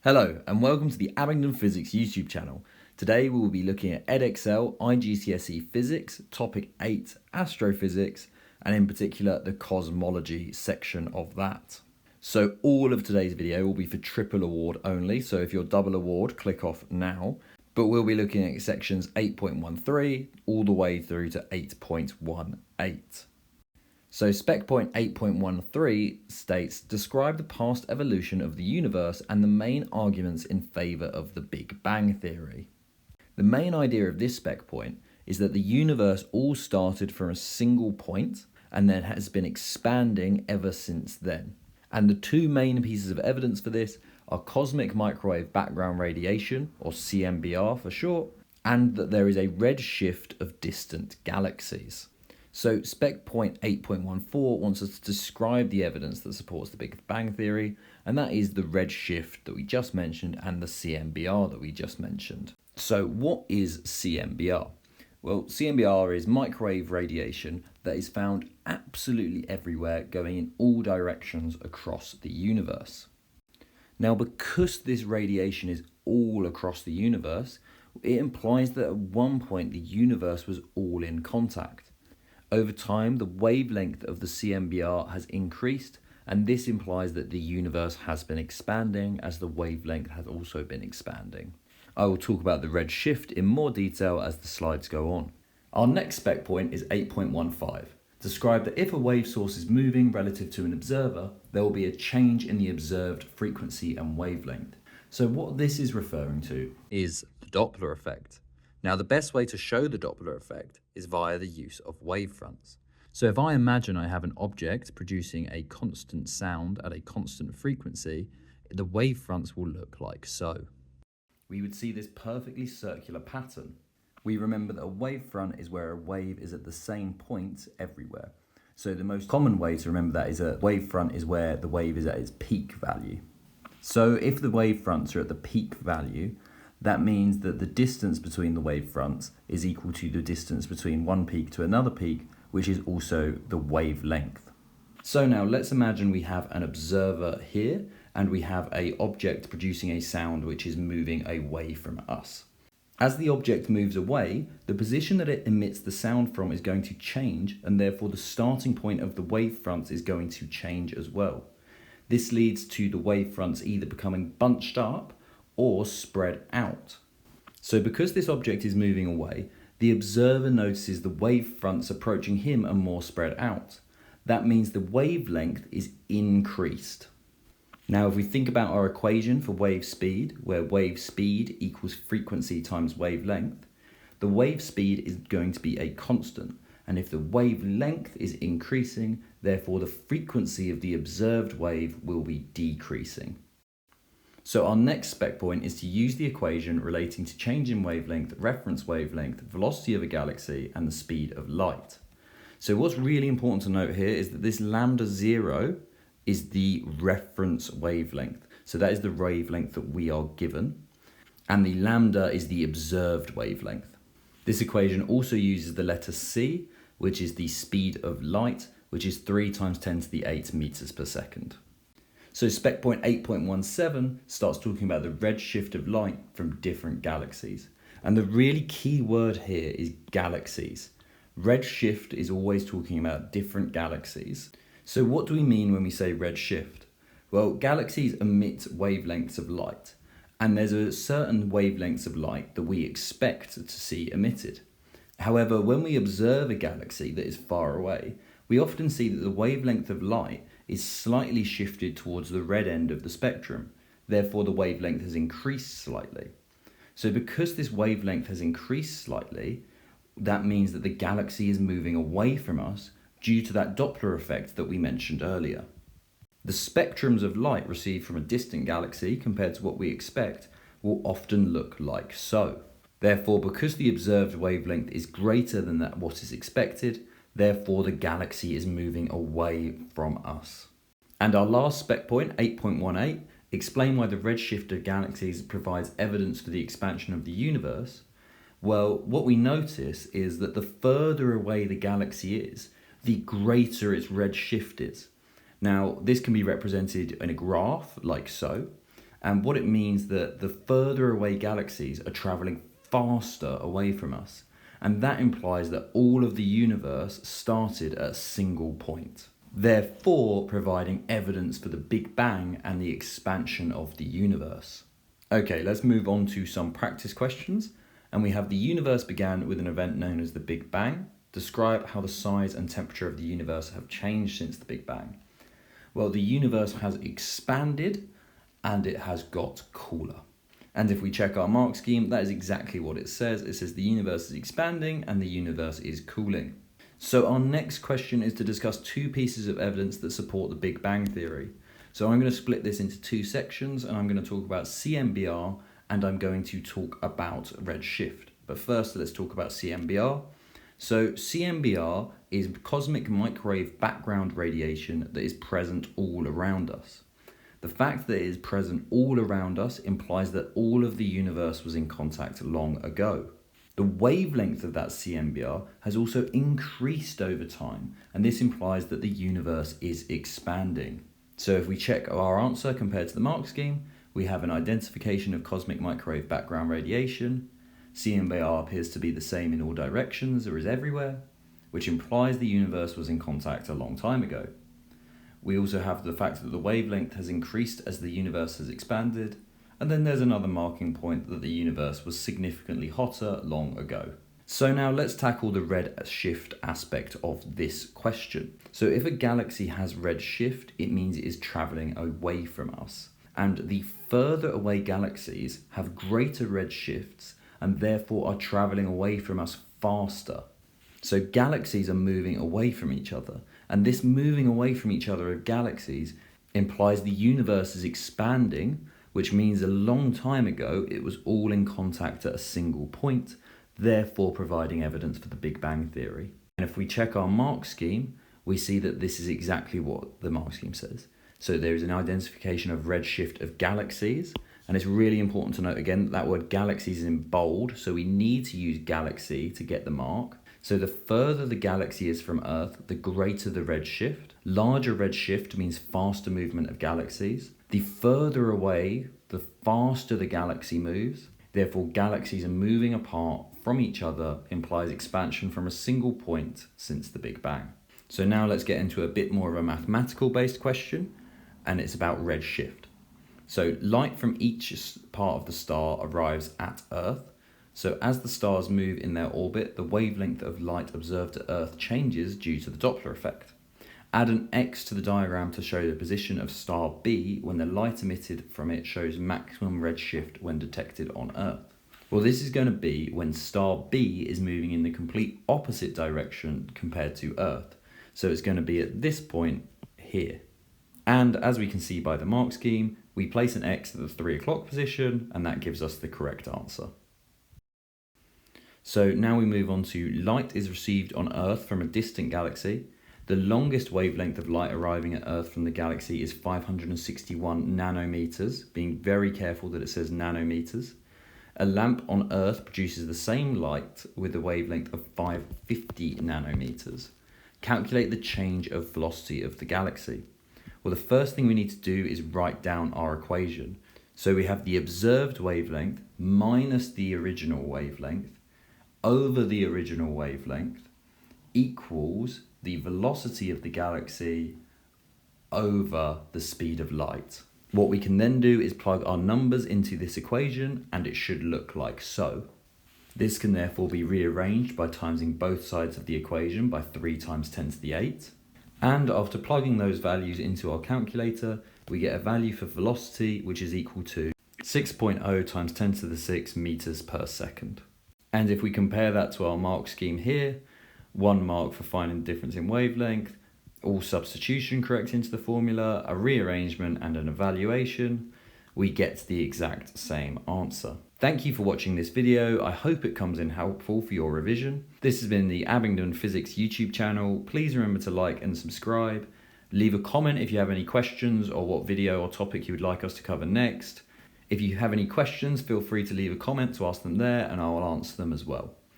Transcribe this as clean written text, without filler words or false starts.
Hello and welcome to the Abingdon Physics YouTube channel. Today we will be looking at EdExcel IGCSE Physics, Topic 8, Astrophysics, and in particular the Cosmology section of that. So all of today's video will be for triple award only, so if you're double award, click off now. But we'll be looking at sections 8.13 all the way through to 8.18. So spec point 8.13 states, describe the past evolution of the universe and the main arguments in favour of the Big Bang theory. The main idea of this spec point is that the universe all started from a single point and then has been expanding ever since then. And the two main pieces of evidence for this are cosmic microwave background radiation, or CMBR for short, and that there is a red shift of distant galaxies. So spec point 8.14 wants us to describe the evidence that supports the Big Bang theory, and that is the red shift that we just mentioned and the CMBR that we just mentioned. So what is CMBR? Well, CMBR is microwave radiation that is found absolutely everywhere, going in all directions across the universe. Now, because this radiation is all across the universe, it implies that at one point the universe was all in contact. Over time, the wavelength of the CMBR has increased, and this implies that the universe has been expanding as the wavelength has also been expanding. I will talk about the red shift in more detail as the slides go on. Our next spec point is 8.15. Describe that if a wave source is moving relative to an observer, there will be a change in the observed frequency and wavelength. So what this is referring to is the Doppler effect. Now, the best way to show the Doppler effect is via the use of wavefronts. So if I imagine I have an object producing a constant sound at a constant frequency, the wavefronts will look like so. We would see this perfectly circular pattern. We remember that a wavefront is where a wave is at the same point everywhere. So the most common way to remember that is a wavefront is where the wave is at its peak value. So if the wavefronts are at the peak value, that means that the distance between the wavefronts is equal to the distance between one peak to another peak, which is also the wavelength. So now let's imagine we have an observer here and we have an object producing a sound which is moving away from us. As the object moves away, the position that it emits the sound from is going to change, and therefore the starting point of the wavefronts is going to change as well. This leads to the wavefronts either becoming bunched up or spread out. So because this object is moving away, the observer notices the wavefronts approaching him are more spread out. That means the wavelength is increased. Now, if we think about our equation for wave speed, where wave speed equals frequency times wavelength, the wave speed is going to be a constant. And if the wavelength is increasing, therefore the frequency of the observed wave will be decreasing. So our next spec point is to use the equation relating to change in wavelength, reference wavelength, velocity of a galaxy, and the speed of light. So what's really important to note here is that this lambda 0 is the reference wavelength. So that is the wavelength that we are given, and the lambda is the observed wavelength. This equation also uses the letter c, which is the speed of light, which is 3 times 10 to the 8 meters per second. So spec point 8.17 starts talking about the red shift of light from different galaxies. And the really key word here is galaxies. Red shift is always talking about different galaxies. So what do we mean when we say red shift? Well, galaxies emit wavelengths of light, and there's a certain wavelengths of light that we expect to see emitted. However, when we observe a galaxy that is far away, we often see that the wavelength of light is slightly shifted towards the red end of the spectrum. Therefore, the wavelength has increased slightly. So because this wavelength has increased slightly, that means that the galaxy is moving away from us due to that Doppler effect that we mentioned earlier. The spectrums of light received from a distant galaxy compared to what we expect will often look like so. Therefore, because the observed wavelength is greater than that what is expected, therefore the galaxy is moving away from us. And our last spec point, 8.18, explain why the redshift of galaxies provides evidence for the expansion of the universe. Well, what we notice is that the further away the galaxy is, the greater its redshift is. Now, this can be represented in a graph like so, And what it means that the further away galaxies are traveling faster away from us. And that implies that all of the universe started at a single point, therefore providing evidence for the Big Bang and the expansion of the universe. Okay, let's move on to some practice questions. And we have the universe began with an event known as the Big Bang. Describe how the size and temperature of the universe have changed since the Big Bang. Well, the universe has expanded and it has got cooler. And if we check our mark scheme, that is exactly what it says. It says the universe is expanding and the universe is cooling. So our next question is to discuss two pieces of evidence that support the Big Bang theory. So I'm going to split this into two sections, and I'm going to talk about CMBR and I'm going to talk about redshift. But first, let's talk about CMBR. So CMBR is cosmic microwave background radiation that is present all around us. The fact that it is present all around us implies that all of the universe was in contact long ago. The wavelength of that CMBR has also increased over time, and this implies that the universe is expanding. So if we check our answer compared to the mark scheme, we have an identification of cosmic microwave background radiation. CMBR appears to be the same in all directions or is everywhere, which implies the universe was in contact a long time ago. We also have the fact that the wavelength has increased as the universe has expanded, and then there's another marking point that the universe was significantly hotter long ago. So now let's tackle the redshift aspect of this question. So if a galaxy has redshift, it means it is traveling away from us. And the further away galaxies have greater redshifts and therefore are traveling away from us faster. So galaxies are moving away from each other, and this moving away from each other of galaxies implies the universe is expanding, which means a long time ago it was all in contact at a single point, therefore providing evidence for the Big Bang theory. And if we check our mark scheme, we see that this is exactly what the mark scheme says. So there is an identification of redshift of galaxies, and it's really important to note again that word galaxies is in bold, so we need to use galaxy to get the mark. So the further the galaxy is from Earth, the greater the redshift. Larger redshift means faster movement of galaxies. The further away, the faster the galaxy moves. Therefore, galaxies are moving apart from each other implies expansion from a single point since the Big Bang. So now let's get into a bit more of a mathematical based question, and it's about redshift. So light from each part of the star arrives at Earth. So as the stars move in their orbit, the wavelength of light observed at Earth changes due to the Doppler effect. Add an X to the diagram to show the position of star B when the light emitted from it shows maximum redshift when detected on Earth. Well, this is going to be when star B is moving in the complete opposite direction compared to Earth. So it's going to be at this point here. And as we can see by the mark scheme, we place an X at the 3 o'clock position, and that gives us the correct answer. So now we move on to light is received on Earth from a distant galaxy. The longest wavelength of light arriving at Earth from the galaxy is 561 nanometers, being very careful that it says nanometers. A lamp on Earth produces the same light with a wavelength of 550 nanometers. Calculate the change of velocity of the galaxy. Well, the first thing we need to do is write down our equation. So we have the observed wavelength minus the original wavelength over the original wavelength equals the velocity of the galaxy over the speed of light. What we can then do is plug our numbers into this equation, and it should look like so. This can therefore be rearranged by timesing both sides of the equation by 3 times 10 to the 8. And after plugging those values into our calculator, we get a value for velocity which is equal to 6.0 times 10 to the 6 meters per second. And if we compare that to our mark scheme here, 1 mark for finding the difference in wavelength, all substitution correct into the formula, a rearrangement and an evaluation, we get the exact same answer. Thank you for watching this video. I hope it comes in helpful for your revision. This has been the Abingdon Physics YouTube channel. Please remember to like and subscribe. Leave a comment if you have any questions or what video or topic you would like us to cover next. If you have any questions, feel free to leave a comment to ask them there and I will answer them as well.